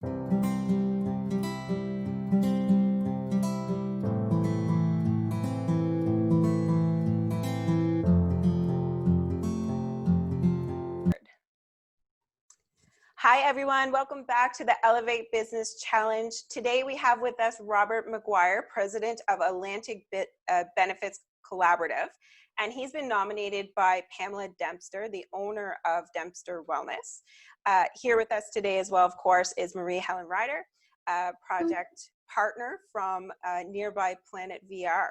Hi, everyone. Welcome back to the Elevate Business Challenge. Today, we have with us Robert McGuire, president of Atlantic Benefits Collaborative, and he's been nominated by Pamela Dempster, the owner of Dempster Wellness. Here with us today as well, of course, is Marie Helen Ryder, a project partner from nearby Planet VR.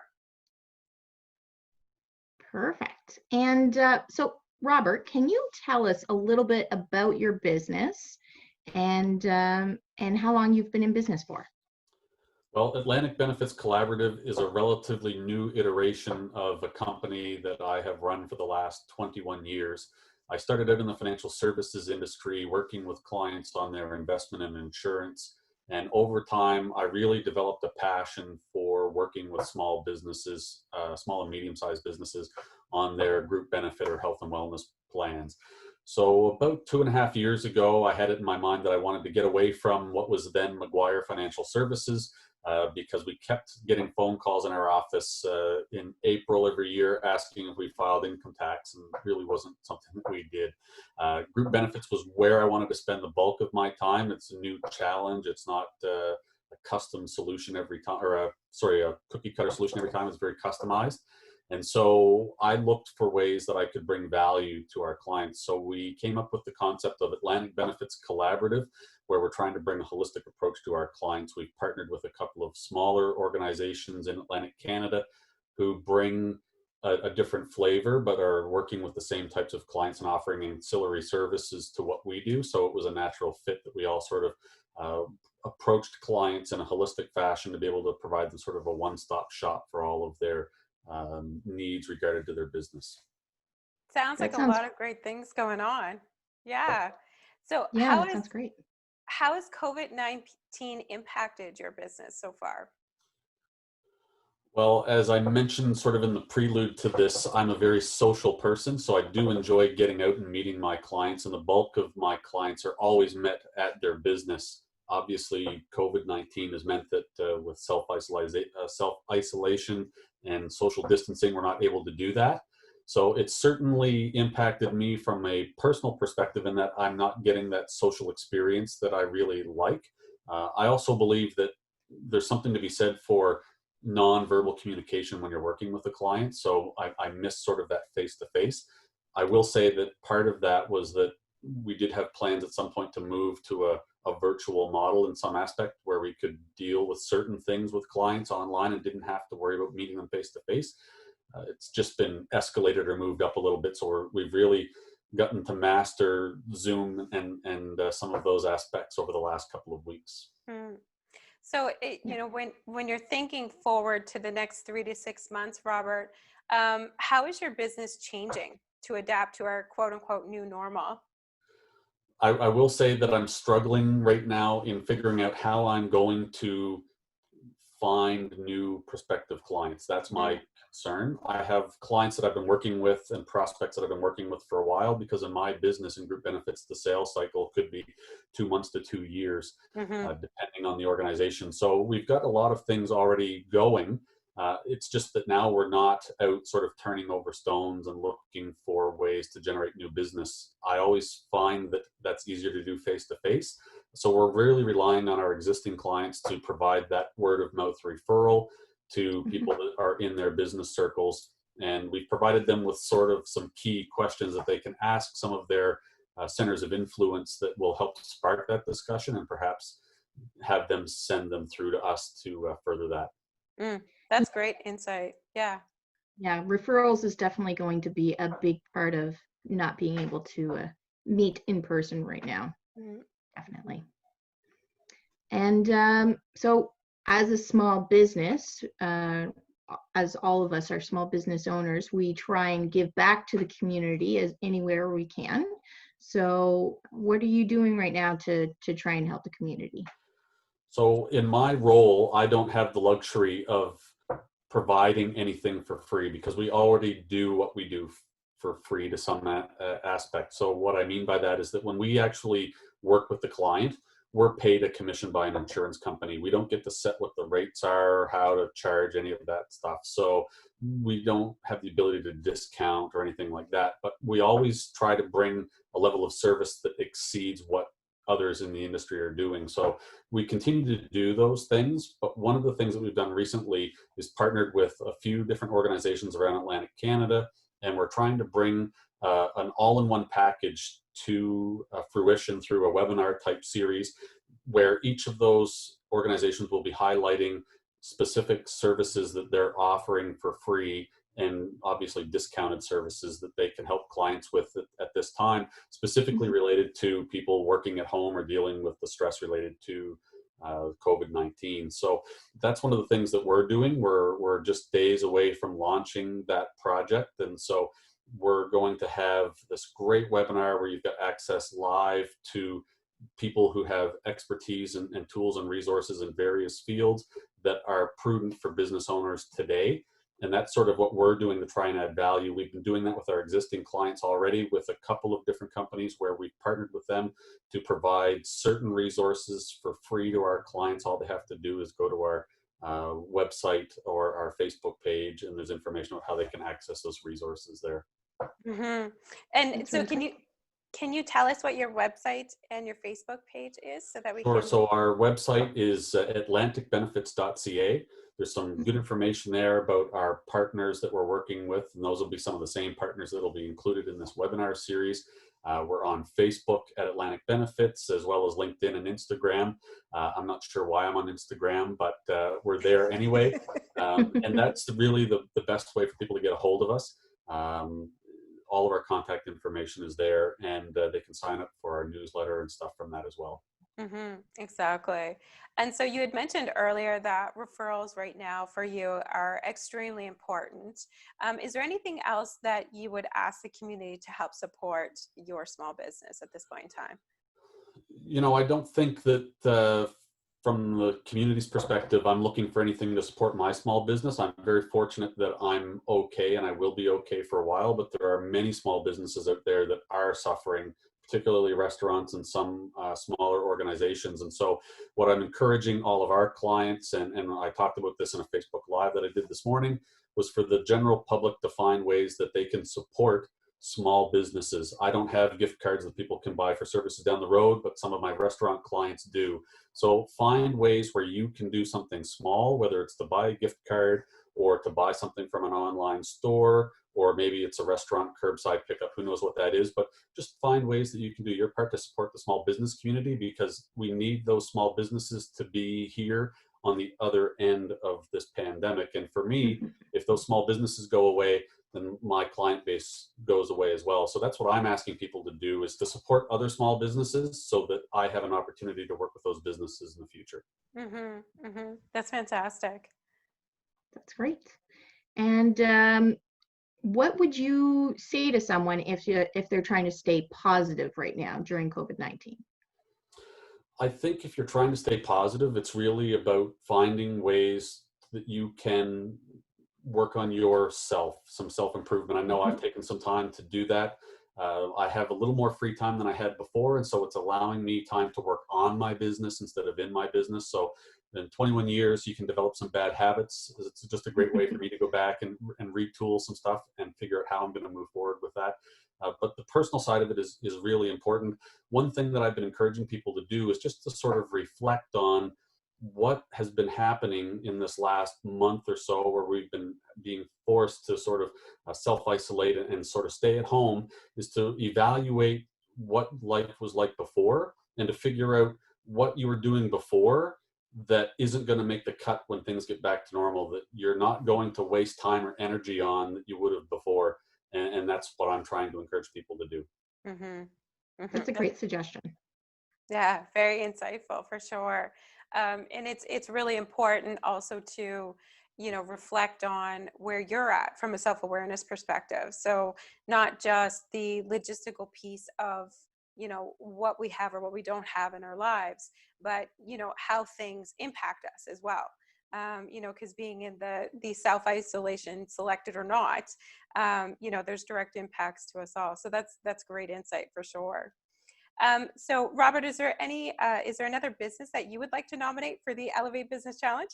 Perfect. And so, Robert, can you tell us a little bit about your business and how long you've been in business for? Well, Atlantic Benefits Collaborative is a relatively new iteration of a company that I have run for the last 21 years. I started out in the financial services industry, working with clients on their investment and insurance. And over time, I really developed a passion for working with small businesses, small and medium-sized businesses on their group benefit or health and wellness plans. So about 2.5 years ago, I had it in my mind that I wanted to get away from what was then McGuire Financial Services, because we kept getting phone calls in our office in April every year asking if we filed income tax, and it really wasn't something that we did. Group benefits was where I wanted to spend the bulk of my time. It's a new challenge. It's not a custom solution every time, or a cookie cutter solution every time. It's very customized. And so I looked for ways that I could bring value to our clients. So we came up with the concept of Atlantic Benefits Collaborative, where we're trying to bring a holistic approach to our clients. We've partnered with a couple of smaller organizations in Atlantic Canada who bring a different flavor, but are working with the same types of clients and offering ancillary services to what we do. So it was a natural fit that we all sort of approached clients in a holistic fashion to be able to provide them sort of a one-stop shop for all of their needs regarding to their business. Sounds like a lot of great things going on. Yeah. So yeah, that sounds great. How has COVID-19 impacted your business so far? Well, as I mentioned sort of in the prelude to this, I'm a very social person, so I do enjoy getting out and meeting my clients, and the bulk of my clients are always met at their business. Obviously, COVID-19 has meant that with self-isolation and social distancing, we're not able to do that. So it's certainly impacted me from a personal perspective in that I'm not getting that social experience that I really like. I also believe that there's something to be said for nonverbal communication when you're working with a client. So I miss sort of that face-to-face. I will say that part of that was that we did have plans at some point to move to a virtual model in some aspect where we could deal with certain things with clients online and didn't have to worry about meeting them face-to-face. It's just been escalated or moved up a little bit. So we've really gotten to master Zoom and some of those aspects over the last couple of weeks. So, when you're thinking forward to the next 3 to 6 months, Robert, how is your business changing to adapt to our quote unquote new normal? I will say that I'm struggling right now in figuring out how I'm going to find new prospective clients. That's my concern. I have clients that I've been working with and prospects that I've been working with for a while, because in my business in group benefits, the sales cycle could be 2 months to 2 years, depending on the organization. So we've got a lot of things already going. It's just that now we're not out sort of turning over stones and looking for ways to generate new business. I always find that that's easier to do face-to-face. So we're really relying on our existing clients to provide that word of mouth referral to people that are in their business circles. And we've provided them with sort of some key questions that they can ask some of their centers of influence that will help spark that discussion, and perhaps have them send them through to us to further that. That's great insight. Yeah. Yeah, referrals is definitely going to be a big part of not being able to meet in person right now. Definitely. And so as a small business, as all of us are small business owners, we try and give back to the community as anywhere we can. So what are you doing right now to try and help the community? So in my role, I don't have the luxury of providing anything for free, because we already do what we do for free to some aspect. So what I mean by that is that when we actually work with the client, we're paid a commission by an insurance company. We don't get to set what the rates are, how to charge any of that stuff. So we don't have the ability to discount or anything like that. But we always try to bring a level of service that exceeds what others in the industry are doing. So we continue to do those things. But one of the things that we've done recently is partnered with a few different organizations around Atlantic Canada, and we're trying to bring an all-in-one package to fruition through a webinar type series where each of those organizations will be highlighting specific services that they're offering for free, and obviously discounted services that they can help clients with at this time, specifically related to people working at home or dealing with the stress related to COVID-19. So that's one of the things that we're doing. We're just days away from launching that project. And so we're going to have this great webinar where you've got access live to people who have expertise and tools and resources in various fields that are prudent for business owners today. And that's sort of what we're doing to try and add value. We've been doing that with our existing clients already with a couple of different companies where we've partnered with them to provide certain resources for free to our clients. All they have to do is go to our website or our Facebook page, and there's information on how they can access those resources there. Mm-hmm. And That's so really can you tell us what your website and your Facebook page is so that we Sure. can? So our website is atlanticbenefits.ca. There's some good information there about our partners that we're working with, and those will be some of the same partners that will be included in this webinar series. We're on Facebook at Atlantic Benefits, as well as LinkedIn and Instagram. I'm not sure why I'm on Instagram, but we're there anyway. And that's really the best way for people to get a hold of us. All of our contact information is there, and they can sign up for our newsletter and stuff from that as well. Mm-hmm, exactly. And so you had mentioned earlier that referrals right now for you are extremely important. Is there anything else that you would ask the community to help support your small business at this point in time? You know, I don't think that from the community's perspective, I'm looking for anything to support my small business. I'm very fortunate that I'm okay, and I will be okay for a while, but there are many small businesses out there that are suffering, particularly restaurants and some smaller organizations. And so what I'm encouraging all of our clients, and I talked about this in a Facebook Live that I did this morning, was for the general public to find ways that they can support small businesses. I don't have gift cards that people can buy for services down the road, but some of my restaurant clients do. So find ways where you can do something small, whether it's to buy a gift card or to buy something from an online store, or maybe it's a restaurant curbside pickup, who knows what that is, but just find ways that you can do your part to support the small business community, because we need those small businesses to be here on the other end of this pandemic. And for me, if those small businesses go away, then my client base goes away as well. So that's what I'm asking people to do, is to support other small businesses so that I have an opportunity to work with those businesses in the future. Mm-hmm, mm-hmm. That's fantastic. That's great. And what would you say to someone if they're trying to stay positive right now during COVID-19? I think if you're trying to stay positive, it's really about finding ways that you can work on yourself, some self-improvement. I know I've taken some time to do that. I have a little more free time than I had before, and so it's allowing me time to work on my business instead of in my business. So in 21 years, you can develop some bad habits. It's just a great way for me to go back and retool some stuff and figure out how I'm going to move forward with that. But the personal side of it is really important. One thing that I've been encouraging people to do is just to sort of reflect on what has been happening in this last month or so, where we've been being forced to sort of self-isolate and sort of stay at home, is to evaluate what life was like before and to figure out what you were doing before that isn't going to make the cut when things get back to normal, that you're not going to waste time or energy on that you would have before. And that's what I'm trying to encourage people to do. Mm-hmm, mm-hmm. That's a great suggestion. Yeah, very insightful for sure. And it's really important also to, reflect on where you're at from a self-awareness perspective. So not just the logistical piece of, what we have or what we don't have in our lives, but, how things impact us as well. Because being in the self-isolation, selected or not, there's direct impacts to us all. So that's great insight for sure. So Robert, is there another business that you would like to nominate for the Elevate Business Challenge?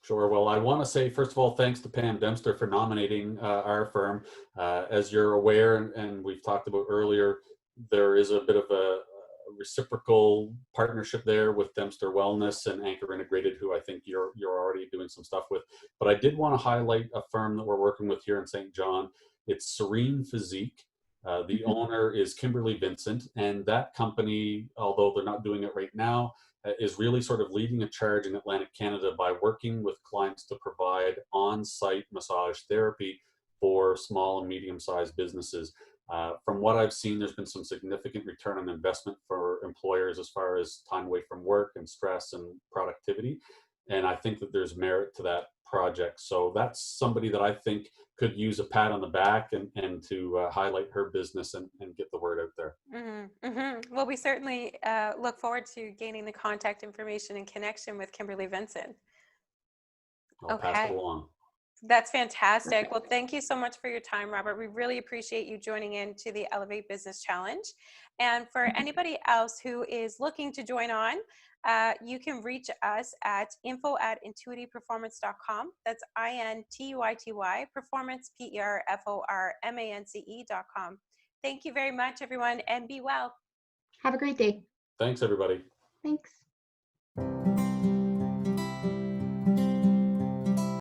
Sure. Well, I want to say, first of all, thanks to Pam Dempster for nominating our firm. As you're aware, and we've talked about earlier, there is a bit of a reciprocal partnership there with Dempster Wellness and Anchor Integrated, who I think you're already doing some stuff with. But I did want to highlight a firm that we're working with here in St. John. It's Serene Physique. The owner is Kimberly Vincent, and that company, although they're not doing it right now, is really sort of leading a charge in Atlantic Canada by working with clients to provide on-site massage therapy for small and medium-sized businesses. From what I've seen, there's been some significant return on investment for employers as far as time away from work and stress and productivity. And I think that there's merit to that project. So that's somebody that I think could use a pat on the back and to highlight her business and get the word out there. Well, we certainly look forward to gaining the contact information and connection with Kimberly Vincent. I'll pass it along. That's fantastic. Well, thank you so much for your time, Robert. We really appreciate you joining in to the Elevate Business Challenge. And for anybody else who is looking to join on, you can reach us at info@intuitiveperformance.com. That's INTUITY performance, PERFORMANCE.com. Thank you very much, everyone, and be well. Have a great day. Thanks, everybody. Thanks.